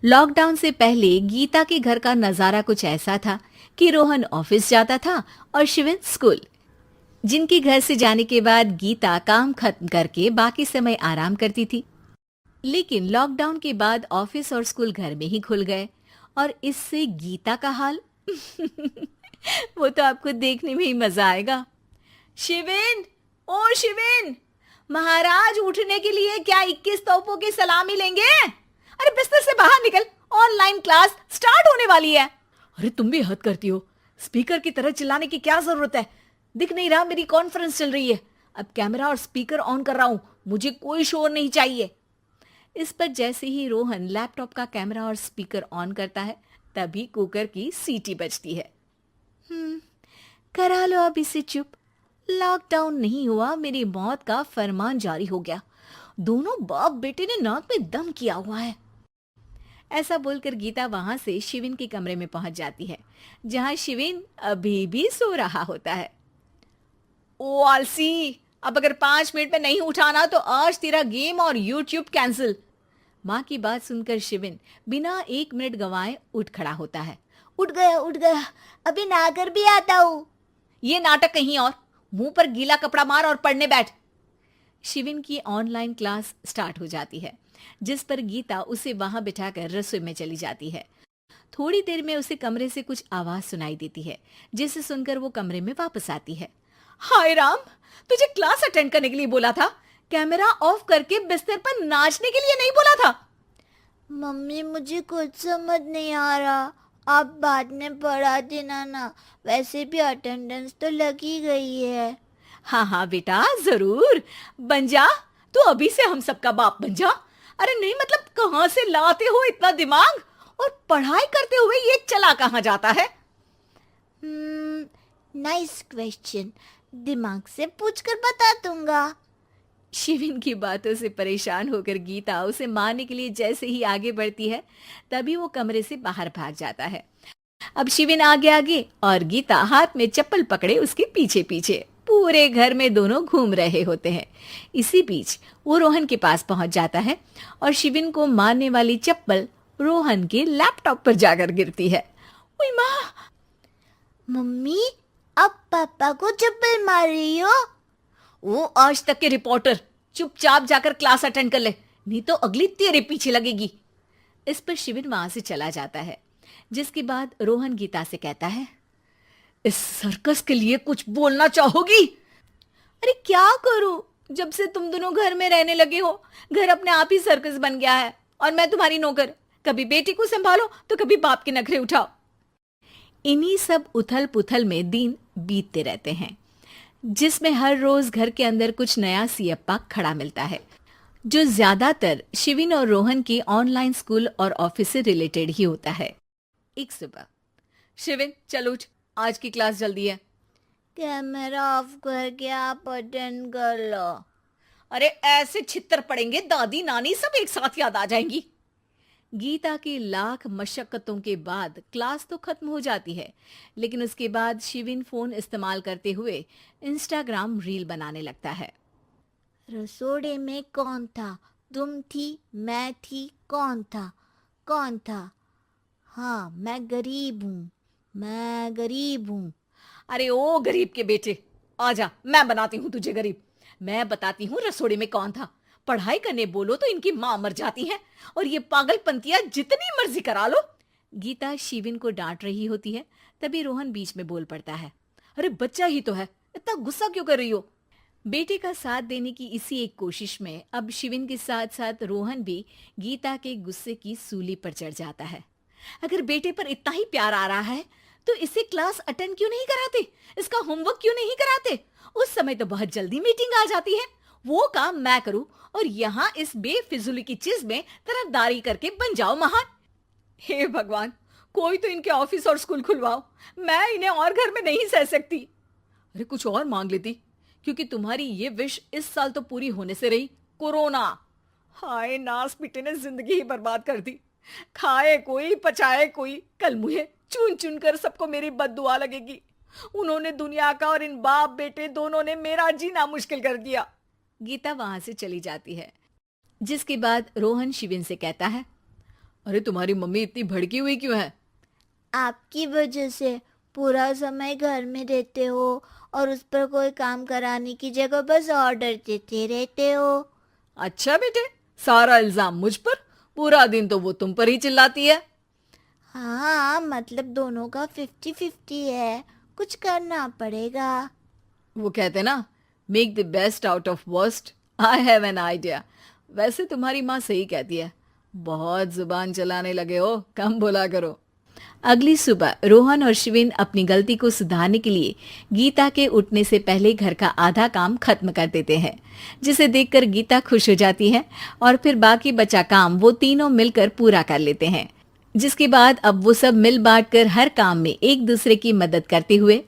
Lockdown से पहले गीता के घर का नजारा कुछ ऐसा था कि रोहन ऑफिस जाता था और शिविन स्कूल। जिनके घर से जाने के बाद गीता काम खत्म करके बाकी समय आराम करती थी। लेकिन लॉकडाउन के बाद ऑफिस और स्कूल घर में ही खुल गए और इससे गीता का हाल वो तो आपको देखने में ही मजा आएगा। शिविन, ओ शिविन, महाराज उठने के लिए क्या 21 तोपों की सलामी लेंगे? अरे बिस्तर से बाहर निकल, ऑनलाइन क्लास स्टार्ट होने वाली है। अरे तुम भी हद करती हो, स्पीकर की तरह चिल्लाने की क्या जरूरत है? दिख नहीं रहा मेरी कॉन्फ्रेंस चल रही है। अब कैमरा और स्पीकर ऑन कर रहा हूं, मुझे कोई शोर नहीं चाहिए। इस पर जैसे ही रोहन लैपटॉप का कैमरा और स्पीकर ऑन करता है तभी कुकर की सीटी बजती है। करा लो अब इसे चुप। लॉकडाउन नहीं हुआ, मेरी मौत का फरमान जारी हो गया। दोनों बाप बेटे ने नाक में दम किया हुआ है। ऐसा बोलकर गीता वहां से शिविन के कमरे में पहुंच जाती है, जहां शिविन अभी भी सो रहा होता है। ओ आलसी, अब अगर 5 मिनट में नहीं उठाना तो आज तेरा गेम और यूट्यूब कैंसिल। माँ की बात सुनकर शिविन बिना 1 मिनट गंवाए उठ खड़ा होता है। उठ गया, अभी नहाकर भी आता हूँ। ये नाटक कहीं और, मुंह पर गीला कपड़ा मार और पढ़ने बैठ। शिविन की ऑनलाइन क्लास स्टार्ट हो जाती है, जिस पर गीता उसे वहां बिठाकर रसोई में चली जाती है। थोड़ी देर में उसे कमरे से कुछ आवाज सुनाई देती है, जिसे सुनकर वो कमरे में वापस आती है। हाय राम, तुझे क्लास अटेंड करने के लिए बोला था, कैमरा ऑफ करके बिस्तर पर नाचने के लिए नहीं बोला था। मम्मी मुझे कुछ समझ नहीं आ रहा, आप बाद में पढ़ा देना ना, वैसे भी अटेंडेंस तो लगी गई है। हाँ हाँ बेटा, जरूर बन जा। तू अभी से हम सबका बाप बन जा। अरे नहीं मतलब कहां से लाते हो इतना दिमाग, और पढ़ाई करते हुए ये चला कहां जाता है? नाइस क्वेश्चन, दिमाग से पूछकर बता दूंगा। शिविन की बातों से परेशान होकर गीता उसे मारने के लिए जैसे ही आगे बढ़ती है तभी वो कमरे से बाहर भाग जाता है। अब शिविन आगे आगे और गीता हाथ में चप्पल पकड़े उसके पीछे पीछे पूरे घर में दोनों घूम रहे होते हैं। इसी बीच वो रोहन के पास पहुंच जाता है और शिविन को मारने वाली चप्पल रोहन के लैपटॉप पर जाकर गिरती है। ओए माँ! मम्मी, अब पापा को चप्पल मार रही हो? वो आज तक के रिपोर्टर, चुपचाप जाकर क्लास अटेंड कर ले, नहीं तो अगली तेरे पीछे लगेगी। इस पर शिविन वहां से चला जाता है, जिसके बाद रोहन गीता से कहता है, इस सर्कस के लिए कुछ बोलना चाहोगी? अरे क्या करूं, जब से तुम दोनों घर में रहने लगे हो, घर अपने आप ही सर्कस बन गया है और मैं तुम्हारी नौकर। कभी बेटी को संभालो तो कभी बाप के नखरे उठाओ। इन्हीं सब उथल पुथल में दिन बीतते रहते हैं, जिसमें हर रोज घर के अंदर कुछ नया सियप्पा खड़ा मिलता है, जो ज्यादातर शिविन और रोहन के ऑनलाइन स्कूल और ऑफिस से रिलेटेड ही होता है। एक सुबह, शिविन चल उठ, आज की क्लास जल्दी है। कैमरा ऑफ करके आप अटेंड कर लो। अरे ऐसे छित्तर पड़ेंगे, दादी नानी सब एक साथ याद आ जाएंगी। गीता की लाख मशक्कतों के बाद क्लास तो खत्म हो जाती है, लेकिन उसके बाद शिविन फोन इस्तेमाल करते हुए इंस्टाग्राम रील बनाने लगता है। रसोड़े में कौन था? तुम थी, मैं थी, कौन था? कौन था? हाँ, मैं गरीब हूँ, मैं गरीब हूँ। अरे ओ गरीब के बेटे, आजा, मैं बनाती हूँ तुझे गरीब। मैं बताती हूँ रसोड़े में कौन था। पढ़ाई करने बोलो तो इनकी माँ मर जाती है, और ये पागलपंतियां जितनी मर्जी करा लो। गीता शिविन को डांट रही होती है, तभी रोहन बीच में बोल पड़ता है। अरे बच्चा ही तो है, इतना गुस्सा क्यों कर रही हो? बेटे का साथ देने की इसी एक कोशिश में अब शिविन के साथ साथ रोहन भी गीता के गुस्से की सूली पर चढ़ जाता है। अगर बेटे पर इतना ही प्यार आ रहा है तो इसे क्लास अटेंड क्यों नहीं कराते, इसका होमवर्क क्यों नहीं कराते? उस समय तो बहुत जल्दी मीटिंग आ जाती है, वो काम मैं करूं और यहाँ इस बेफिजुली की चीज में तरफदारी करके बन जाओ महान। हे भगवान, कोई तो इनके ऑफिस और स्कूल खुलवाओ, मैं इन्हें और घर में नहीं सह सकती। अरे कुछ और मांग लेती, क्योंकि तुम्हारी ये विश इस साल तो पूरी होने से रही, कोरोना। हाय नास पिटे ने जिंदगी ही बर्बाद कर दी। खाए कोई पचाए कोई, कल मुझे चुन चुन कर सबको मेरी बद्दुआ लगेगी। उन्होंने दुनिया का और इन बाप बेटे दोनों ने मेरा जीना मुश्किल कर दिया। गीता वहां से चली जाती है, जिसके बाद रोहन शिविन से कहता है, अरे तुम्हारी मम्मी इतनी भड़की हुई क्यों है? आपकी वजह से पूरा समय घर में रहते हो और उस पर कोई काम कराने की जगह बस ऑर्डर देते रहते हो। अच्छा बेटे, सारा इल्जाम मुझ पर? पूरा दिन तो वो तुम पर ही चिल्लाती है। हाँ, मतलब दोनों का 50-50 है, कुछ करना पड़ेगा। वो कहते ना, make the best out of worst. I have an idea. वैसे तुम्हारी माँ सही कहती है, बहुत जुबान चलाने लगे हो, कम बोला करो। अगली सुबह रोहन और शिवेन अपनी गलती को सुधारने के लिए गीता के उठने से पहले घर का आधा काम खत्म कर देते हैं, जिसे देखकर गीता खुश हो जाती है और फिर बाकी बचा काम वो तीनों मिलकर पूरा कर लेते हैं। जिसके बाद अब वो सब मिल बांट कर हर काम में एक दूसरे की मदद करते हुए